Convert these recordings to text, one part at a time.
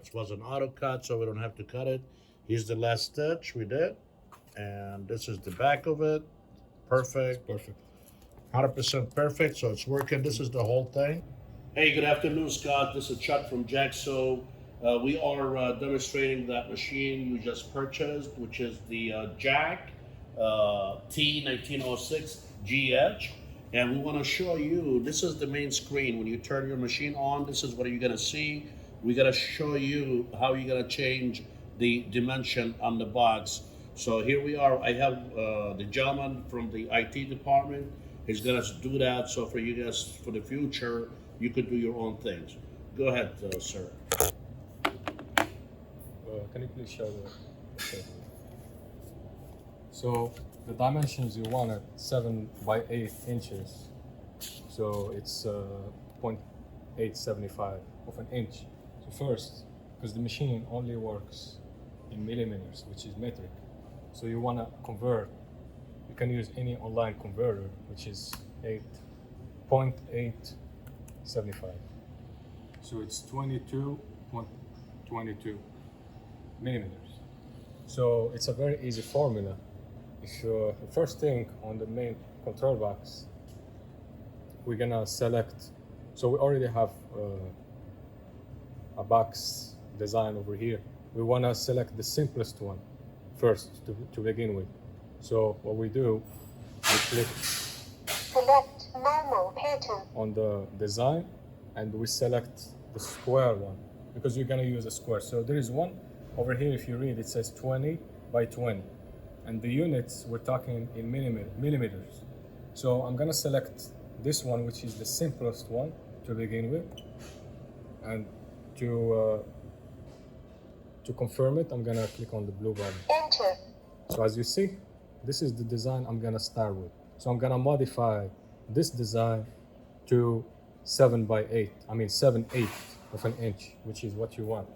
It was an auto cut, so we don't have to cut it. Here's the last stitch we did, and this is the back of it. Perfect. Perfect. 100% perfect, so it's working. This is the whole thing. Hey, good afternoon, Scott. This is Chuck from Jacksew. We are demonstrating that machine you just purchased, which is the Jack T1906GH. And we want to show you, this is the main screen. When you turn your machine on, this is what you're going to see. We're going to show you how you're going to change the dimension on the box. So here we are. I have the gentleman from the IT department. He's going to do that. So for you guys, for the future, you could do your own things. Go ahead, sir. Can you please show the paper? So the dimensions you want are 7 by 8 inches. So it's 0.875 of an inch. So first, because the machine only works in millimeters, which is metric. So you want to convert. You can use any online converter, which is 0.875. So it's 22.22 millimeters. So it's a very easy formula. If you the first thing on the main control box, we're gonna select. So we already have a box design over here. We wanna select the simplest one first to begin with. So what we do, we click select normal pattern on the design, and we select the square one because you're gonna use a square. So there is one over here. If you read, it says 20 by 20, and the units we're talking in millimeters. So I'm gonna select this one, which is the simplest one to begin with, and to confirm it, I'm gonna click on the blue button. enter. So as you see, this is the design I'm gonna start with. So I'm gonna modify this design to 7 by 8. I mean 7/8 of an inch, which is what you want.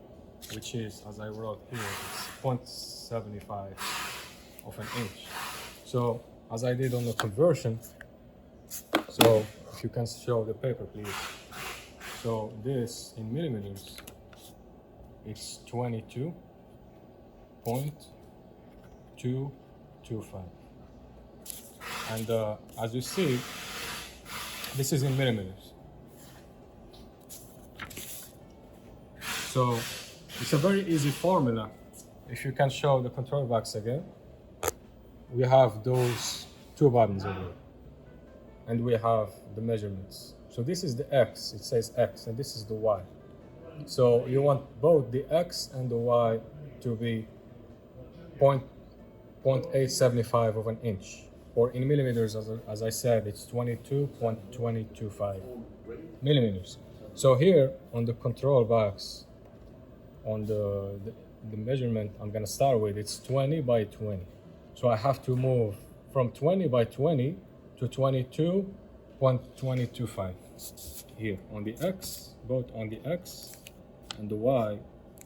Which is, as I wrote here, it's 0.75 of an inch. So as I did on the conversion, so if you can show the paper, please. So this in millimeters, it's 22.225. And as you see, this is in millimeters. So it's a very easy formula. If you can show the control box again, we have those two buttons over here, and we have the measurements. So this is the X, it says X, and this is the Y. So you want both the X and the Y to be 0.875 of an inch, or in millimeters, as I said, it's 22.225 millimeters. So here on the control box, on the measurement I'm gonna start with, it's 20 by 20. So I have to move from 20 by 20 to 22.225 here on the X, both on the X and the Y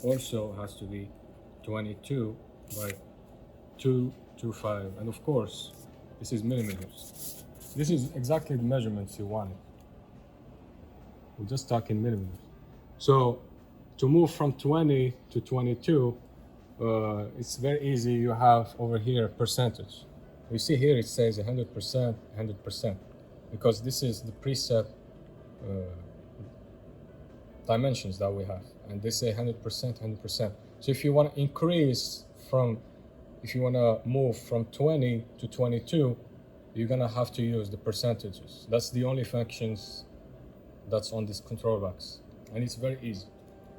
also has to be 22 by 225. And of course, this is millimeters. This is exactly the measurements you wanted. We're just talking millimeters. So to move from 20 to 22, it's very easy. You have over here percentage. You see here it says 100%, 100%, because this is the preset dimensions that we have, and they say 100%, 100%. So if you want to increase from, if you want to move from 20 to 22, you're gonna have to use the percentages. That's the only functions that's on this control box, and it's very easy.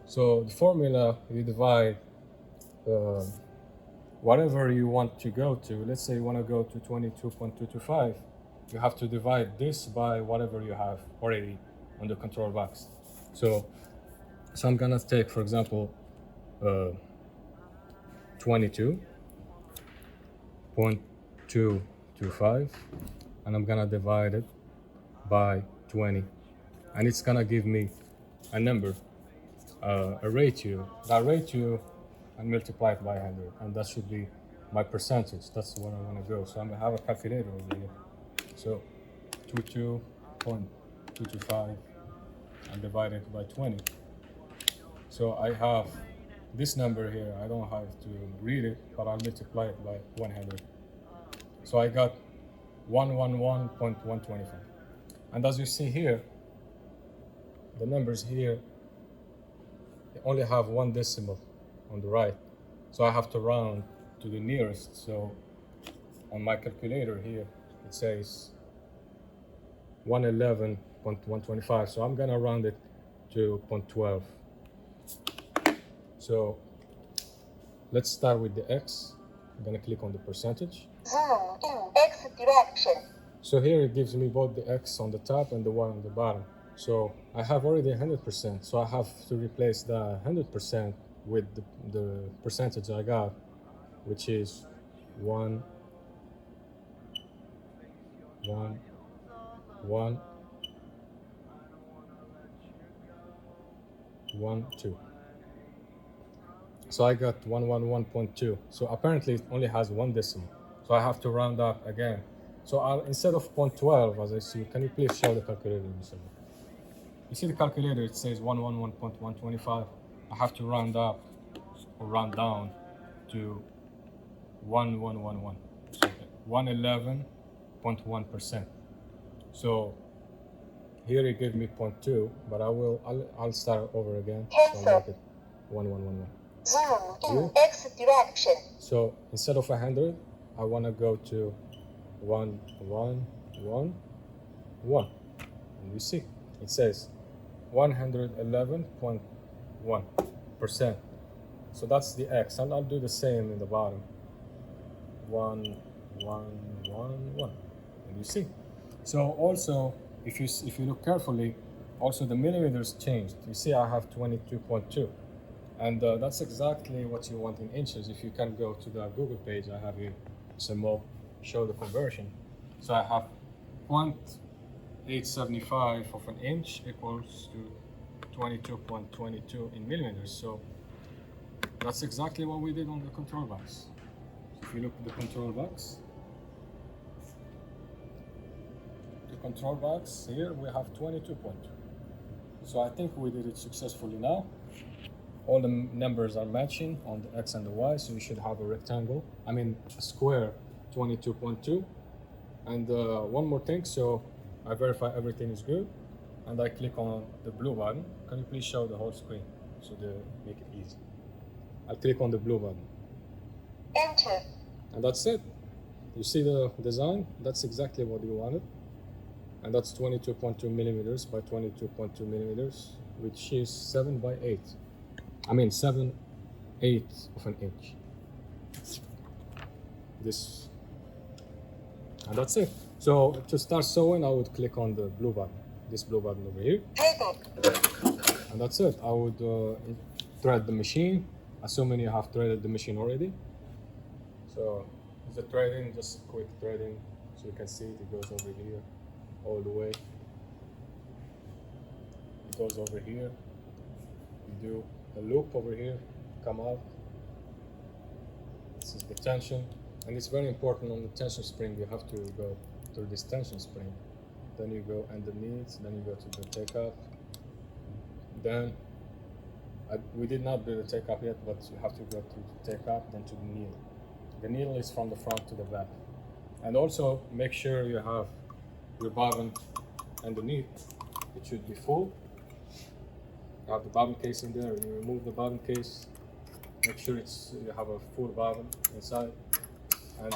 So the formula, you divide whatever you want to go to. Let's say you want to go to 22.225, you have to divide this by whatever you have already on the control box. So I'm gonna take, for example, 22.225, and I'm gonna divide it by 20, and it's gonna give me a number, a ratio. That ratio, and multiply it by 100, and that should be my percentage. That's what I want to go. So I'm gonna have a calculator over here. So 22.225 and divide it by 20. So I have this number here. I don't have to read it, but I'll multiply it by 100. So I got 111.125. And as you see here, the numbers here only have one decimal on the right. So I have to round to the nearest. So on my calculator here, it says 111.125. So I'm gonna round it to 0.12. So let's start with the X. I'm gonna click on the percentage. Zoom in X direction. So here it gives me both the X on the top and the Y on the bottom. So I have already 100%. So I have to replace the 100% with the percentage I got, which is 1, 1, 1, 1, 2. So I got 111.2. So apparently it only has one decimal. So I have to round up again. So instead of 0.12, as I see, can you please show the calculator? You see the calculator, it says 111.125. I have to round up or round down to 1111. So 111.1%. So here it gave me 0.2, but I'll start over again. So I'll make it 1111. Zoom in X direction. So instead of 100, I want to go to 111.1. And you see, it says 111.1%. So that's the X, and I'll do the same in the bottom. 1111. And you see. So also, if you look carefully, also the millimeters changed. You see, I have 22.2. And that's exactly what you want in inches. If you can go to the Google page, I have here some more, show the conversion. So I have 0.875 of an inch equals to 22.22 in millimeters. So that's exactly what we did on the control box. If you look at the control box, here we have 22.2. So I think we did it successfully now. All the numbers are matching on the X and the Y, so you should have a rectangle, a square 22.2. And one more thing, so I verify everything is good, and I click on the blue button. Can you please show the whole screen so to make it easy? I'll click on the blue button. Enter. And that's it. You see the design? That's exactly what you wanted. And that's 22.2 millimeters by 22.2 millimeters, which is 7 by 8. 7/8 of an inch. This, and that's it. So to start sewing, I would click on the blue button, this blue button over here. Table. And that's it. I would thread the machine, assuming you have threaded the machine already. So the threading, just quick threading, so you can see it goes over here all the way. It goes over here. You do a loop over here, come out. This is the tension, and it's very important on the tension spring. You have to go through this tension spring, then you go underneath, then you go to the take up. Then we did not do the take up yet, but you have to go to the take up, then to the needle. The needle is from the front to the back. And also make sure you have your bobbin underneath. It should be full. You have the bobbin case in there. You remove the bobbin case. Make sure you have a full bobbin inside, and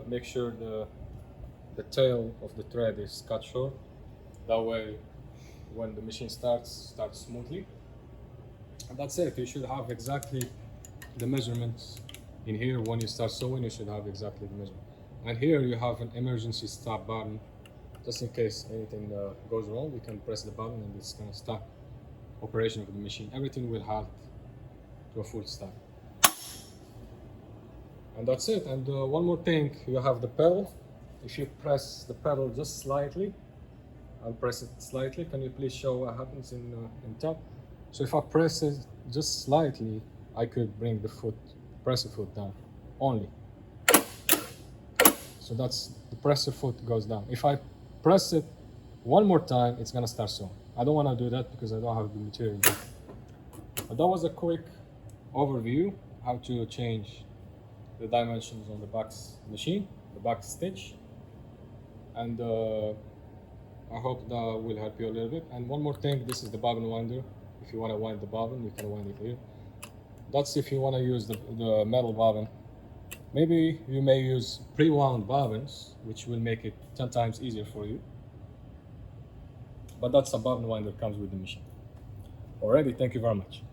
make sure the tail of the thread is cut short. That way, when the machine starts smoothly. And that's it. You should have exactly the measurements in here. When you start sewing, you should have exactly the measurement. And here you have an emergency stop button, just in case anything goes wrong. You can press the button and it's gonna stop operation of the machine. Everything will halt to a full stop. And that's it. And one more thing, you have the pedal. If you press the pedal just slightly, I'll press it slightly. Can you please show what happens in top? So if I press it just slightly, I could bring the foot, press the foot down only. So that's the presser foot goes down. If I press it one more time, it's gonna start sewing. I don't want to do that because I don't have the material. But that was a quick overview how to change the dimensions on the box machine, the box stitch, and I hope that will help you a little bit. And one more thing, this is the bobbin winder. If you want to wind the bobbin, you can wind it here. That's if you want to use the metal bobbin. Maybe you may use pre-wound bobbins, which will make it 10 times easier for you. But that's a bobbin winder comes with the machine. Alrighty, thank you very much.